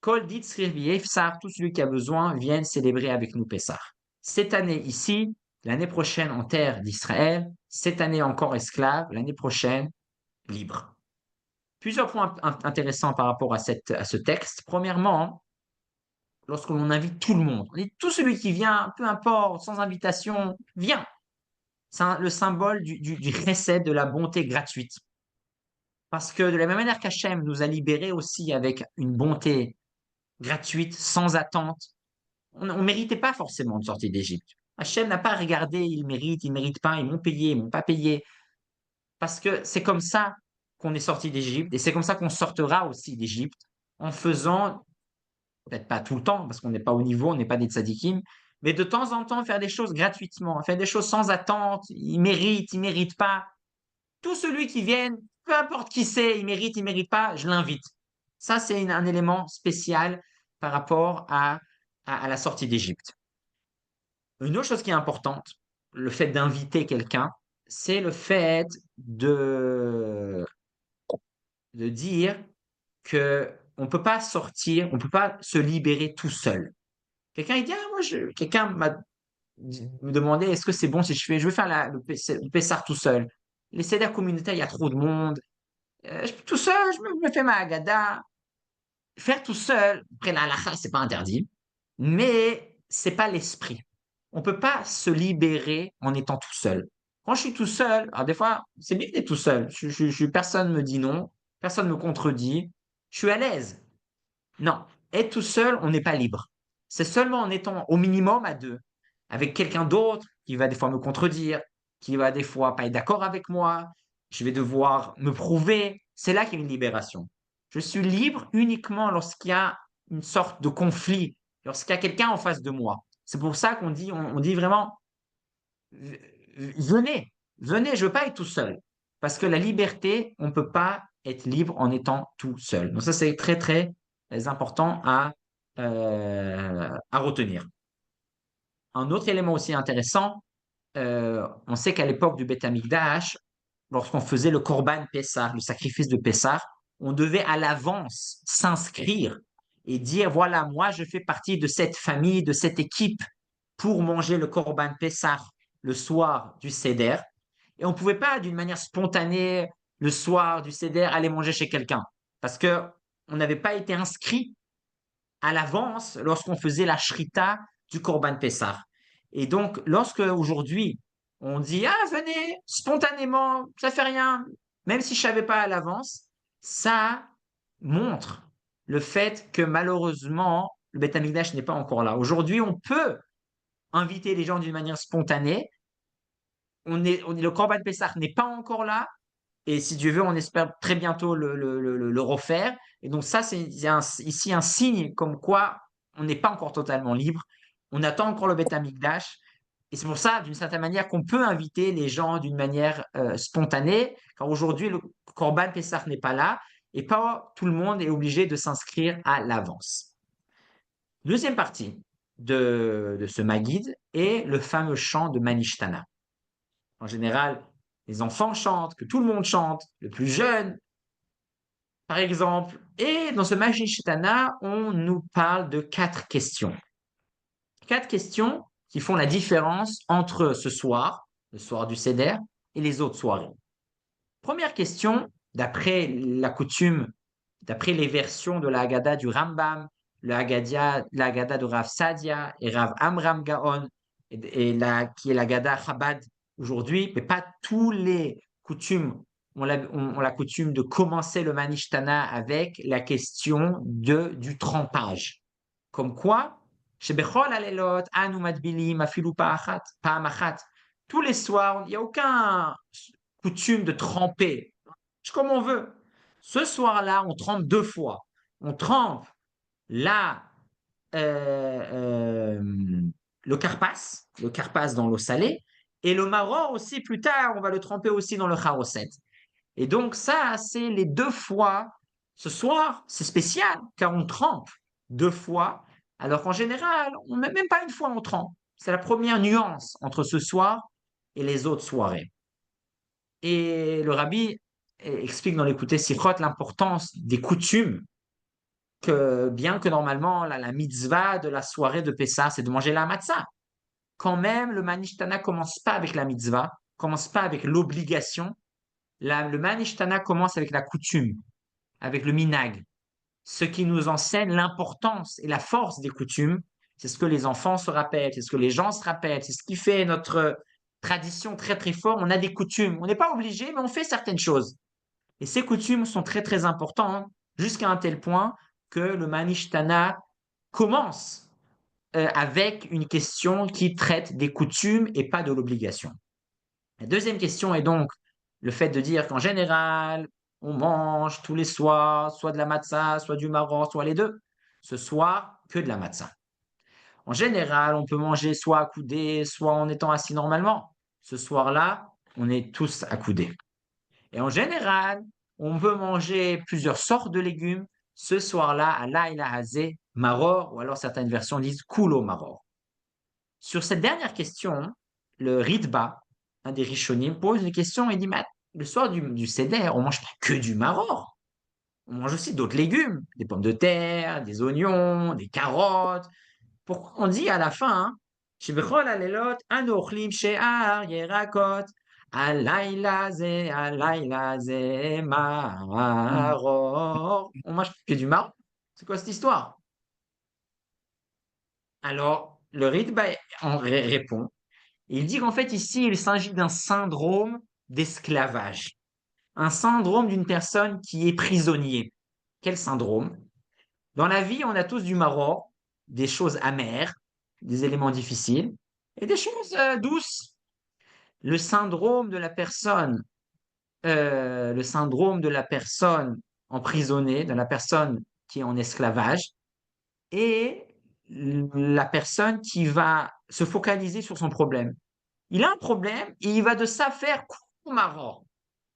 Kol ditzrir v'yefsar, tout celui qui a besoin vienne célébrer avec nous Pessah. Cette année ici, l'année prochaine en terre d'Israël, cette année encore esclave, l'année prochaine libre. Plusieurs points intéressants par rapport à ce texte. Premièrement, lorsque l'on invite tout le monde, on dit tout celui qui vient, peu importe, sans invitation, vient. C'est le symbole du chesed, de la bonté gratuite. Parce que de la même manière qu'Hachem nous a libérés aussi avec une bonté gratuite, sans attente, on ne méritait pas forcément de sortir d'Égypte. Hachem n'a pas regardé, il mérite pas, ils m'ont payé, ils m'ont pas payé. Parce que c'est comme ça qu'on est sorti d'Égypte et c'est comme ça qu'on sortira aussi d'Égypte en faisant, peut-être pas tout le temps parce qu'on n'est pas au niveau, on n'est pas des tzadikim, mais de temps en temps faire des choses gratuitement, faire des choses sans attente, il mérite pas. Tout celui qui vient, peu importe qui c'est, il mérite pas, je l'invite. Ça, c'est un élément spécial par rapport à la sortie d'Égypte. Une autre chose qui est importante, le fait d'inviter quelqu'un, c'est le fait de dire que on peut pas sortir, on peut pas se libérer tout seul. Quelqu'un il dit ah, quelqu'un me demandé est-ce que c'est bon si je veux faire le Pessar tout seul. Les CEDER communautaires, il y a trop de monde. Tout seul, me fais ma Haggadah. Faire tout seul, après la halakha, c'est pas interdit, mais c'est pas l'esprit. On peut pas se libérer en étant tout seul. Quand je suis tout seul, alors des fois, c'est bien d'être tout seul. Personne me dit non, personne me contredit. Je suis à l'aise. Non, être tout seul, on n'est pas libre. C'est seulement en étant au minimum à deux, avec quelqu'un d'autre qui va des fois me contredire, qui va des fois pas être d'accord avec moi, je vais devoir me prouver. C'est là qu'il y a une libération. Je suis libre uniquement lorsqu'il y a une sorte de conflit, lorsqu'il y a quelqu'un en face de moi. C'est pour ça qu'on dit, on dit vraiment, venez, venez, je veux pas être tout seul. Parce que la liberté, on ne peut pas être libre en étant tout seul. Donc ça, c'est très, très important à retenir. Un autre élément aussi intéressant, on sait qu'à l'époque du Beth Amikdash, lorsqu'on faisait le Korban Pessah, le sacrifice de Pessah, on devait à l'avance s'inscrire et dire, voilà, moi, je fais partie de cette famille, de cette équipe pour manger le Korban Pessah le soir du Seder. Et on ne pouvait pas, d'une manière spontanée, le soir du Seder, aller manger chez quelqu'un. Parce qu'on n'avait pas été inscrit à l'avance lorsqu'on faisait la shrita du Korban Pessah. Et donc, lorsque aujourd'hui, on dit ah venez spontanément, ça fait rien, même si je savais pas à l'avance, ça montre le fait que malheureusement le Beth Amikdash n'est pas encore là. Aujourd'hui, on peut inviter les gens d'une manière spontanée. Le Korban Pessah n'est pas encore là, et si Dieu veut, on espère très bientôt le refaire. Et donc ça, c'est ici un signe comme quoi on n'est pas encore totalement libre. On attend encore le Beth Amikdash. Et c'est pour ça, d'une certaine manière, qu'on peut inviter les gens d'une manière spontanée, car aujourd'hui, le Korban Pessah n'est pas là, et pas tout le monde est obligé de s'inscrire à l'avance. Deuxième partie de ce Maguide est le fameux chant de Manishtana. En général, les enfants chantent, que tout le monde chante, le plus jeune, par exemple. Et dans ce Manishtana, on nous parle de 4 questions. 4 questions qui font la différence entre ce soir, le soir du Seder, et les autres soirées. Première question, d'après la coutume, d'après les versions de la Haggadah du Rambam, la Haggadah de Rav Sadia et Rav Amram Gaon, qui est la Haggadah Chabad aujourd'hui, mais pas tous les coutumes ont la coutume de commencer le Manishtana avec la question du trempage. Comme quoi, Shebechol alelot anu madbilim afilu pa'am achat. Tous les soirs, il n'y a aucun coutume de tremper, comme on veut. Ce soir-là, on trempe 2 fois. On trempe la, euh, euh, le carpas dans l'eau salée, et le maror aussi, plus tard, on va le tremper aussi dans le charoset. Et donc ça, c'est les 2 fois. Ce soir, c'est spécial, car on trempe 2 fois, alors qu'en général, on met même pas une fois on trempe. C'est la première nuance entre ce soir et les autres soirées. Et le rabbi explique dans l'écouté Sichot l'importance des coutumes, que bien que normalement la mitzvah de la soirée de Pessah, c'est de manger la matzah. Quand même, le Manishtana commence pas avec la mitzvah, commence pas avec l'obligation. Le Manishtana commence avec la coutume, avec le minag. Ce qui nous enseigne l'importance et la force des coutumes, c'est ce que les enfants se rappellent, c'est ce que les gens se rappellent, c'est ce qui fait notre tradition très très fort. On a des coutumes, on n'est pas obligé, mais on fait certaines choses. Et ces coutumes sont très très importantes, jusqu'à un tel point que le Manishtana commence avec une question qui traite des coutumes et pas de l'obligation. La deuxième question est donc le fait de dire qu'en général, on mange tous les soirs, soit de la matzah, soit du maror, soit les deux. Ce soir, que de la matzah. En général, on peut manger soit accoudé, soit en étant assis normalement. Ce soir-là, on est tous accoudés. Et en général, on peut manger plusieurs sortes de légumes. Ce soir-là, à laïla hazé, maror, ou alors certaines versions disent kulo maror. Sur cette dernière question, le Ritba, un des Rishonim, pose une question et dit, mais le soir du Seder, on mange pas que du maror. On mange aussi d'autres légumes, des pommes de terre, des oignons, des carottes. Pourquoi on dit à la fin, שבכל הלילות אנו אוכלים שאר ירקות, הלילה זה Mm. maror. On mange que du maror. C'est quoi cette histoire? Alors, le Ritba en répond. Il dit qu'en fait, ici, il s'agit d'un syndrome d'esclavage. Un syndrome d'une personne qui est prisonnier. Quel syndrome? Dans la vie, on a tous du maror, des choses amères, des éléments difficiles, et des choses douces. Le syndrome de la personne emprisonnée, de la personne qui est en esclavage, et la personne qui va se focaliser sur son problème. Il a un problème et il va de ça faire maror.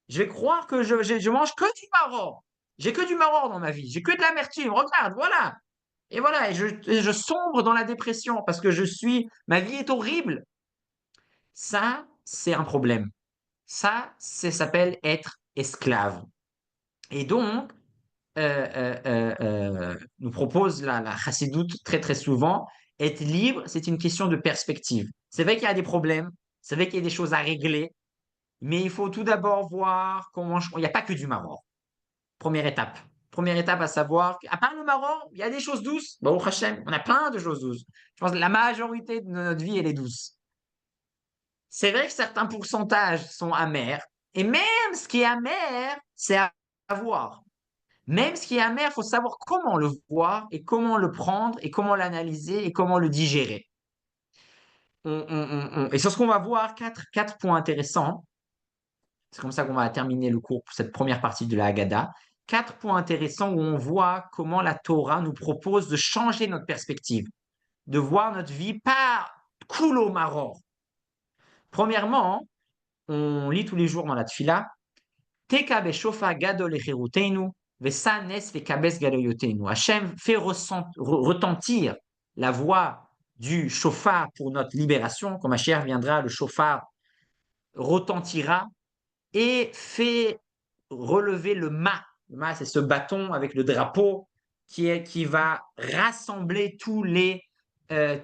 Je vais croire que je mange que du maror. J'ai que du maror dans ma vie. J'ai que de l'amertume. Regarde, voilà. Et voilà, et je sombre dans la dépression parce que ma vie est horrible. Ça, c'est un problème. Ça s'appelle être esclave. Et donc, nous propose la chassidoute très très souvent, être libre, c'est une question de perspective. C'est vrai qu'il y a des problèmes, c'est vrai qu'il y a des choses à régler, mais il faut tout d'abord voir comment. Il n'y a pas que du maror. Première étape. Première étape à savoir qu'à part le maror, il y a des choses douces. Bon, au Hachem, on a plein de choses douces. Je pense que la majorité de notre vie, elle est douce. C'est vrai que certains pourcentages sont amers, et même ce qui est amer, c'est à voir. Même ce qui est amer, il faut savoir comment le voir et comment le prendre et comment l'analyser et comment le digérer. Et sur ce qu'on va voir, quatre points intéressants. C'est comme ça qu'on va terminer le cours pour cette première partie de la Haggadah. 4 points intéressants où on voit comment la Torah nous propose de changer notre perspective, de voir notre vie par kulo maror. Premièrement, on lit tous les jours dans la Tfila, Teka beshofa gadol echeruteinu, vesanes vekabes galoyotenu. Hachem fait retentir la voix du chauffard pour notre libération. Quand Mashiach viendra, le chauffard retentira et fait relever le mât. Le mât, c'est ce bâton avec le drapeau qui va rassembler tous les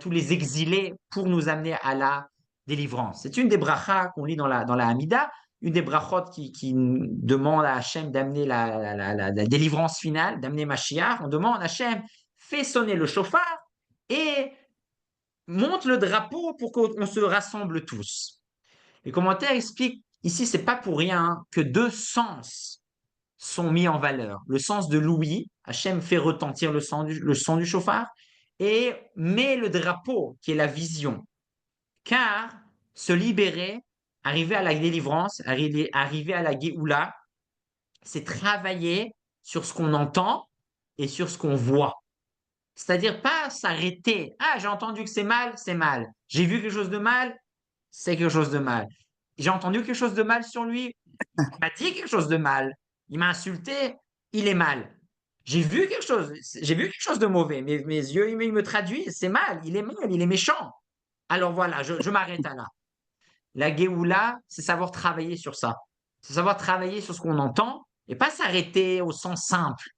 tous les exilés pour nous amener à la délivrance. C'est une des brachas qu'on lit dans la Hamida, une des brachot qui demande à Hachem d'amener la délivrance finale, d'amener Mashiach. On demande à Hachem, fais sonner le chauffard et monte le drapeau pour qu'on se rassemble tous. Les commentaires expliquent ici, c'est pas pour rien que deux sens sont mis en valeur. Le sens de l'ouïe, Hachem fait retentir le son du chauffard, et met le drapeau, qui est la vision. Car se libérer, arriver à la délivrance, arriver à la Géoula, c'est travailler sur ce qu'on entend et sur ce qu'on voit. C'est-à-dire pas s'arrêter. Ah, j'ai entendu que c'est mal, c'est mal. J'ai vu quelque chose de mal, c'est quelque chose de mal. J'ai entendu quelque chose de mal sur lui, il m'a dit quelque chose de mal. Il m'a insulté, il est mal. J'ai vu quelque chose de mauvais. Mes yeux, ils me traduisent, c'est mal, il est méchant. Alors voilà, je m'arrête à là. La Géoula, c'est savoir travailler sur ça. C'est savoir travailler sur ce qu'on entend et pas s'arrêter au sens simple.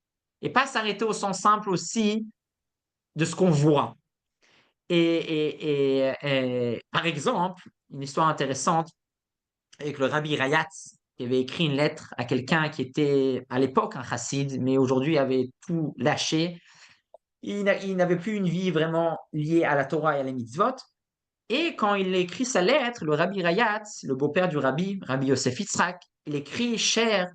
Et pas s'arrêter au sens simple aussi de ce qu'on voit. Par exemple, une histoire intéressante avec le Rabbi Rayatz, qui avait écrit une lettre à quelqu'un qui était à l'époque un chassid, mais aujourd'hui avait tout lâché. Il n'avait plus une vie vraiment liée à la Torah et à la mitzvot. Et quand il écrit sa lettre, le Rabbi Rayatz, le beau-père du Rabbi Yosef Yitzhak, il écrit: cher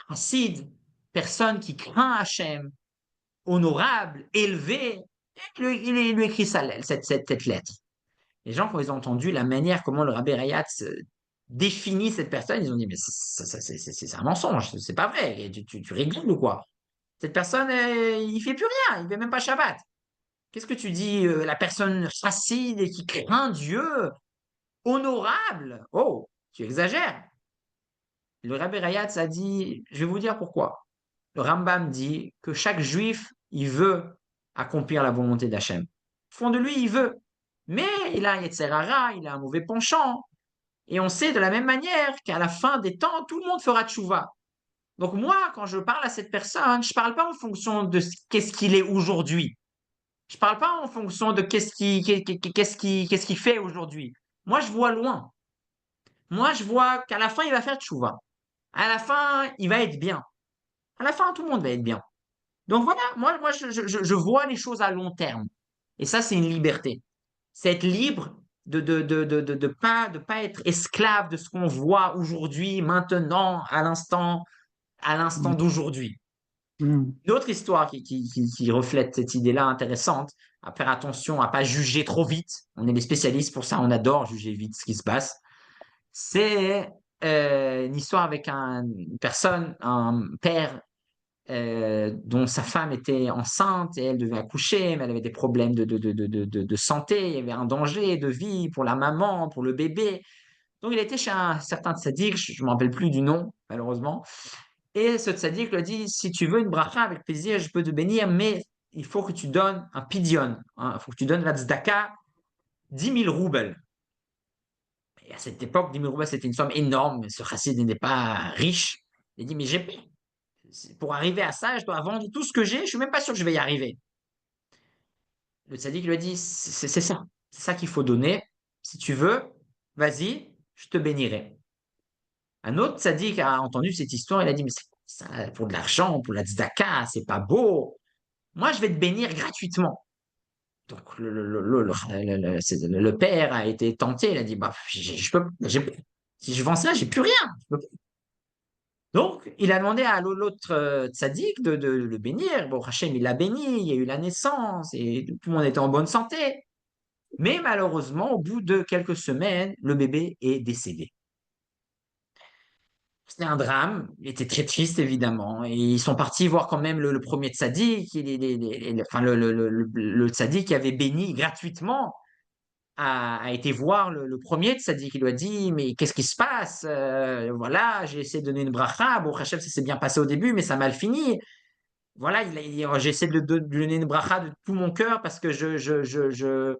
chassid, personne qui craint Hachem, honorable, élevé. Il lui écrit cette lettre. Les gens, quand ils ont entendu la manière comment le Rabbi Rayatz définit cette personne, ils ont dit, mais c'est un mensonge, c'est pas vrai, tu rigoles ou quoi? Cette personne, il fait plus rien, il fait même pas Shabbat. Qu'est-ce que tu dis, la personne facile et qui craint Dieu, honorable? Oh, tu exagères. Le Rabbi Rayatz a dit, je vais vous dire pourquoi. Le Rambam dit que chaque juif, il veut accomplir la volonté d'Hachem. Au fond de lui, il veut. Mais il a un Yetzer Hara, il a un mauvais penchant. Et on sait de la même manière qu'à la fin des temps, tout le monde fera tchouva. Donc moi, quand je parle à cette personne, je ne parle pas en fonction de qu'est-ce qu'il est aujourd'hui. Je ne parle pas en fonction de qu'est-ce qu'il fait aujourd'hui. Moi, je vois loin. Moi, je vois qu'à la fin, il va faire tchouva. À la fin, il va être bien. À la fin, tout le monde va être bien. Donc voilà, moi je vois les choses à long terme. Et ça, c'est une liberté. C'est être libre de pas être esclave de ce qu'on voit aujourd'hui, maintenant, à l'instant Mm. d'aujourd'hui. Mm. Une autre histoire qui reflète cette idée-là intéressante, à faire attention à pas juger trop vite. On est des spécialistes pour ça, on adore juger vite ce qui se passe. C'est une histoire avec une personne, un père dont sa femme était enceinte et elle devait accoucher, mais elle avait des problèmes de santé, il y avait un danger de vie pour la maman, pour le bébé. Donc il était chez un certain tzaddik, je ne me rappelle plus du nom, malheureusement. Et ce tzaddik lui a dit, si tu veux une bracha, avec plaisir, je peux te bénir, mais il faut que tu donnes un pidyon, hein, il faut que tu donnes la tzedaka, 10 000 roubles. Et à cette époque, 10 000 roubles, c'était une somme énorme, mais ce chassid n'était pas riche. Il a dit, mais j'ai pour arriver à ça, je dois vendre tout ce que j'ai, je suis même pas sûr que je vais y arriver. Le tzaddik lui a dit, c'est ça qu'il faut donner. Si tu veux, vas-y, je te bénirai. Un autre tzaddik a entendu cette histoire, il a dit, mais c'est ça, pour de l'argent, pour la tzedaka, c'est pas beau. Moi, je vais te bénir gratuitement. Donc, le père a été tenté, il a dit, bah, si je vends ça, j'ai plus rien. Donc, il a demandé à l'autre tzaddik de le bénir. Bon, Hachem, il l'a béni, il y a eu la naissance et tout le monde était en bonne santé. Mais malheureusement, au bout de quelques semaines, le bébé est décédé. C'était un drame, il était très triste évidemment. Et ils sont partis voir quand même le premier tzaddik, enfin, le tzaddik qui avait béni gratuitement a été voir le premier tzaddik. Il lui a dit, mais qu'est-ce qui se passe? Voilà, j'ai essayé de donner une bracha. Bon, Hachem, ça s'est bien passé au début, mais ça a mal fini. Voilà, j'ai essayé de donner une bracha de tout mon cœur parce que je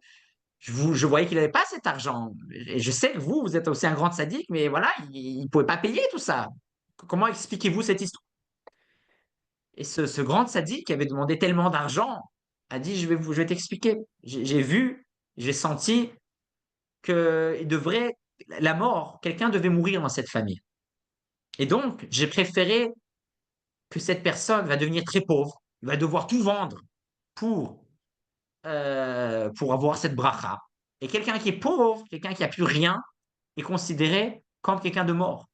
voyais qu'il n'avait pas cet argent. Et je sais que vous êtes aussi un grand sadique, mais voilà, il ne pouvait pas payer tout ça. Comment expliquez-vous cette histoire? Et ce grand sadique qui avait demandé tellement d'argent a dit, je vais t'expliquer. J'ai vu, j'ai senti que la mort, quelqu'un devait mourir dans cette famille. Et donc, j'ai préféré que cette personne va devenir très pauvre, va devoir tout vendre pour, pour avoir cette bracha. Et quelqu'un qui est pauvre, quelqu'un qui n'a plus rien, est considéré comme quelqu'un de mort.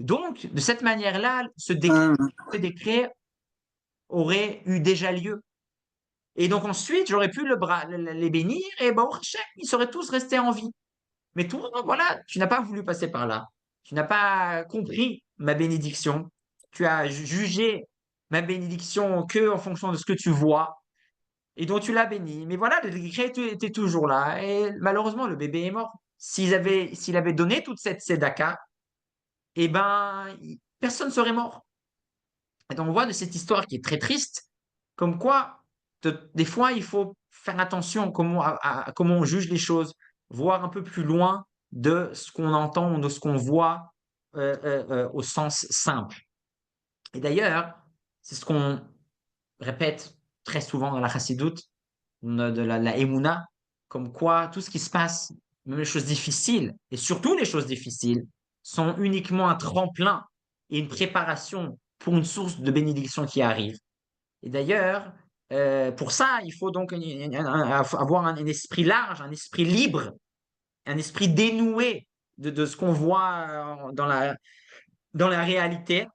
Donc, de cette manière-là, Ah, ce décret aurait eu déjà lieu. Et donc ensuite, j'aurais pu les bénir et bon, ils seraient tous restés en vie. Mais toi, voilà, tu n'as pas voulu passer par là. Tu n'as pas compris ma bénédiction. Tu as jugé ma bénédiction que en fonction de ce que tu vois et dont tu l'as béni. Mais voilà, le décret était toujours là. Et malheureusement, le bébé est mort. S'il avait donné toute cette tzedaka, eh ben, personne ne serait mort. Et donc, on voit de cette histoire qui est très triste, comme quoi, des fois, il faut faire attention à comment on juge les choses, voir un peu plus loin de ce qu'on entend ou de ce qu'on voit au sens simple. Et d'ailleurs, c'est ce qu'on répète très souvent dans la chassidoute, de la Emouna, comme quoi tout ce qui se passe, même les choses difficiles, et surtout les choses difficiles, sont uniquement un tremplin et une préparation pour une source de bénédiction qui arrive. Et d'ailleurs, pour ça, il faut donc avoir un esprit large, un esprit libre, un esprit dénoué de ce qu'on voit dans la réalité.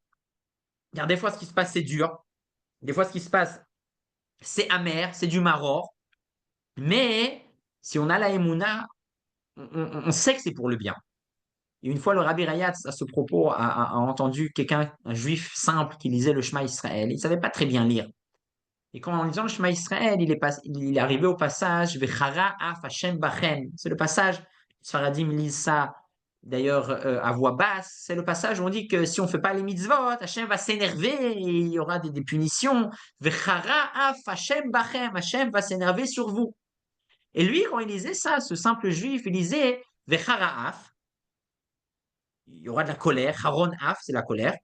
Car des fois, ce qui se passe, c'est dur. Des fois, ce qui se passe, c'est amer, c'est du maror. Mais si on a la Emouna, on sait que c'est pour le bien. Et une fois, le Rabbi Rayatz, à ce propos, a entendu quelqu'un, un juif simple, qui lisait le Shema Israël. Il ne savait pas très bien lire. Et quand en lisant le Shema Israël, il est arrivé au passage Vechara af Hashem bachem. C'est le passage, les Sfaradim lisent ça d'ailleurs à voix basse. C'est le passage où on dit que si on ne fait pas les mitzvot, Hashem va s'énerver et il y aura des punitions. Vechara af Hashem bachem. Hashem va s'énerver sur vous. Et lui, quand il lisait ça, ce simple juif, il lisait Vechara af. Il y aura de la colère. Haron af, c'est la colère.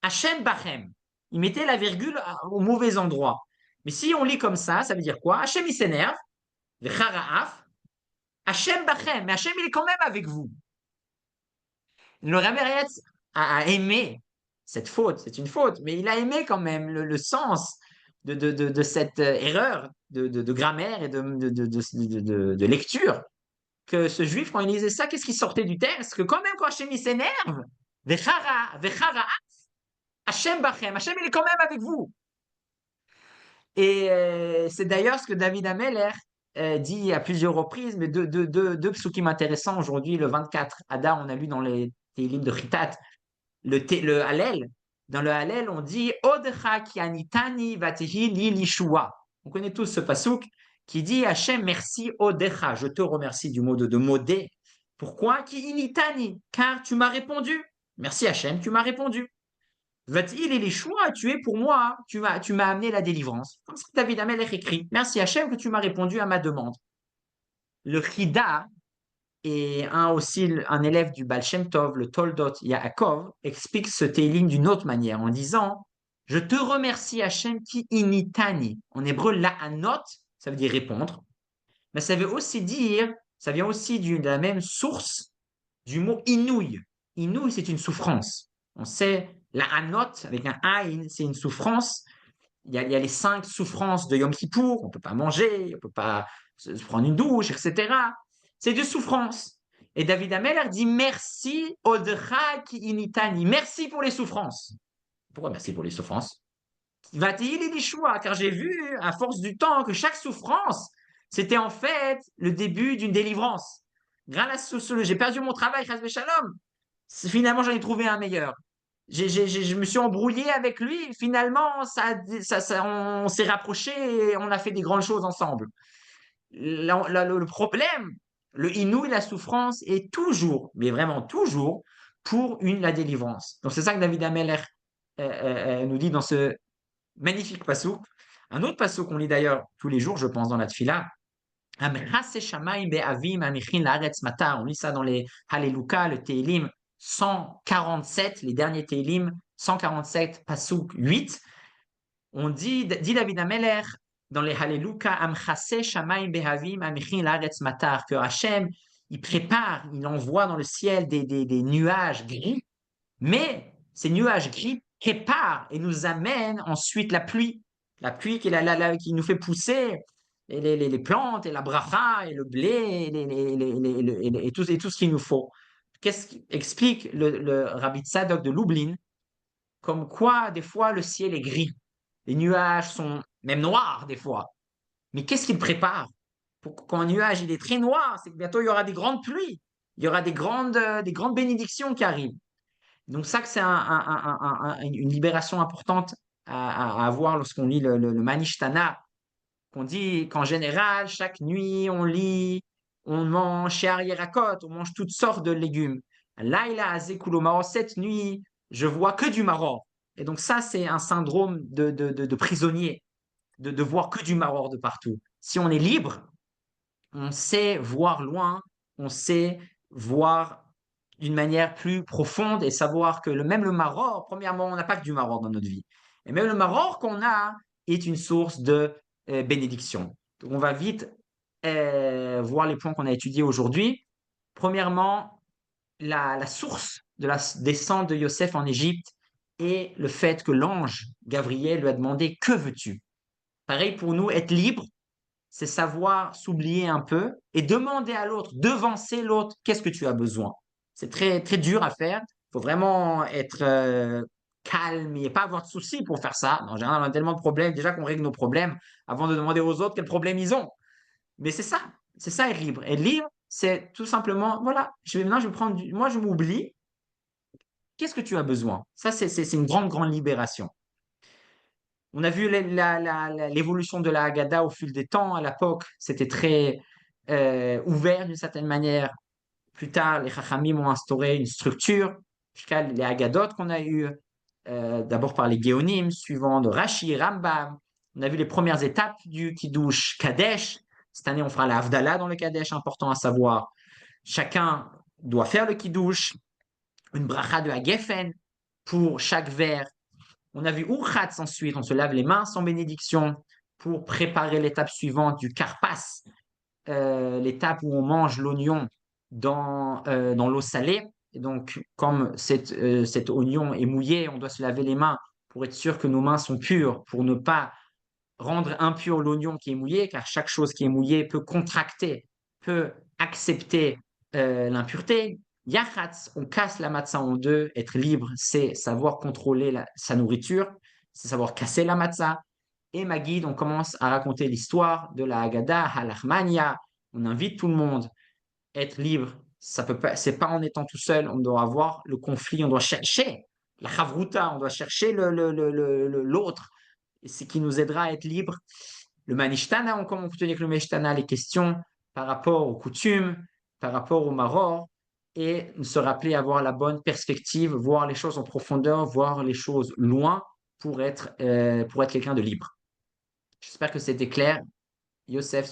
Hashem bachem. Il mettait la virgule au mauvais endroit. Mais si on lit comme ça veut dire quoi? Hachem, il s'énerve. Hachem bachem. Mais Hachem, il est quand même avec vous. Le Rabbi Rayetz a aimé cette faute. C'est une faute. Mais il a aimé quand même le sens de cette erreur de grammaire et de lecture. Que ce juif, quand il lisait ça, qu'est-ce qui sortait du texte? Que quand même, quand Hachem, il s'énerve, Hachem bachem. Hachem, il est quand même avec vous. Et c'est d'ailleurs ce que David Ameller dit à plusieurs reprises, mais deux psukim intéressants aujourd'hui, le 24 Ada, on a lu dans les Télim de Chitat, le Hallel. Dans le Hallel, on dit Odecha ki anitani vatehi li lishua. On connaît tous ce pasouk qui dit Hachem, merci Odecha, je te remercie du mot de modé. Pourquoi? Ki initani, car tu m'as répondu. Merci Hachem, tu m'as répondu. Va-t-il et les choix, tu es pour moi, tu m'as amené la délivrance. Comme ça, David Amelech écrit, merci Hachem que tu m'as répondu à ma demande. Le Chida et un élève du Baal Shem Tov, le Toldot Yaakov, explique ce Télim d'une autre manière en disant, je te remercie Hachem qui initani. En hébreu, la'anot, ça veut dire répondre, mais ça veut aussi dire, ça vient aussi de la même source du mot inouï. Inouï, c'est une souffrance. On sait, la anot, avec un aïn, c'est une souffrance. Il y a les 5 souffrances de Yom Kippour. On ne peut pas manger, on ne peut pas se prendre une douche, etc. C'est de souffrance. Et David Ameller dit merci Odra ki initani. Merci pour les souffrances. Pourquoi merci pour les souffrances? Va-t-il les choix? Car j'ai vu, à force du temps, que chaque souffrance, c'était en fait le début d'une délivrance. Grâce à ce, j'ai perdu mon travail, Shalom. Finalement, j'en ai trouvé un meilleur. Je me suis embrouillé avec lui. Finalement, on s'est rapprochés et on a fait des grandes choses ensemble. Le problème, le inou et la souffrance est toujours, mais vraiment toujours, pour la délivrance. Donc, c'est ça que David Ameller nous dit dans ce magnifique passouk. Un autre passouk qu'on lit d'ailleurs tous les jours, je pense, dans la tfila. On lit ça dans les Hallelujah, le Teilim 147, les derniers Teilim, 147, passouk 8. On dit David Ameller, dans les Halleluka, Amchase Shamaim Behavim Amichin Laaretz Matar, que Hachem, il prépare, il envoie dans le ciel des nuages gris, mais ces nuages gris préparent et nous amènent ensuite la pluie qui nous fait pousser les plantes et la bracha et le blé et tout ce qu'il nous faut. Qu'est-ce qu'explique le Rabbi Tzadok de Lublin? Comme quoi, des fois, le ciel est gris. Les nuages sont même noirs, des fois. Mais qu'est-ce qu'il prépare? Quand un nuage il est très noir, c'est que bientôt il y aura des grandes pluies. Il y aura des grandes bénédictions qui arrivent. Donc ça, que c'est une libération importante à avoir lorsqu'on lit le Manishtana, qu'on dit qu'en général, chaque nuit, on lit, on mange chez Yerakot, on mange toutes sortes de légumes. Laïla Azekulo Maror, cette nuit, je vois que du maror. Et donc ça, c'est un syndrome de prisonnier, de voir que du maror de partout. Si on est libre, on sait voir loin, on sait voir d'une manière plus profonde et savoir que même le maror, premièrement, on n'a pas que du maror dans notre vie. Et même le maror qu'on a est une source de bénédiction. Donc on va vite voir les points qu'on a étudiés aujourd'hui. Premièrement, la source de la descente de Yosef en Égypte et le fait que l'ange Gabriel lui a demandé: que veux-tu? Pareil pour nous, être libre, c'est savoir s'oublier un peu et demander à l'autre, devancer l'autre, qu'est-ce que tu as besoin. C'est très, très dur à faire. Il faut vraiment être calme et pas avoir de soucis pour faire ça. En général, on a tellement de problèmes, déjà qu'on règle nos problèmes avant de demander aux autres quels problèmes ils ont. Mais c'est ça être libre. Être libre, c'est tout simplement, voilà, maintenant je vais prendre moi je m'oublie, qu'est-ce que tu as besoin? Ça, c'est une grande, grande libération. On a vu l'évolution de la Haggadah au fil des temps. À l'époque, c'était très ouvert d'une certaine manière. Plus tard, les Chachamim ont instauré une structure jusqu'à les Haggadot qu'on a eues, d'abord par les Géonim, suivant de Rashi, Rambam. On a vu les premières étapes du Kiddush Kadesh. Cette année, on fera la Havdalah dans le Kadesh, important à savoir. Chacun doit faire le Kiddush, une bracha de Hagefen pour chaque verre. On a vu Urchatz ensuite, on se lave les mains sans bénédiction pour préparer l'étape suivante du Karpas, l'étape où on mange l'oignon dans l'eau salée. Et donc, comme cet oignon est mouillé, on doit se laver les mains pour être sûr que nos mains sont pures, pour ne pas rendre impur l'oignon qui est mouillé, car chaque chose qui est mouillée peut contracter, peut accepter l'impureté. Yachatz, on casse la matzah en deux. Être libre, c'est savoir contrôler sa nourriture, c'est savoir casser la matzah. Et Maguide, on commence à raconter l'histoire de la Haggadah, Halachmania. On invite tout le monde. Être libre, ça peut pas, c'est pas en étant tout seul. On doit avoir le conflit, on doit chercher la chavruta, on doit chercher l'autre. Et ce qui nous aidera à être libre. Le Manishtana, on commence avec le Manishtana, les questions par rapport aux coutumes, par rapport au maror, et se rappeler avoir la bonne perspective, voir les choses en profondeur, voir les choses loin pour être quelqu'un de libre. J'espère que c'était clair. Youssef.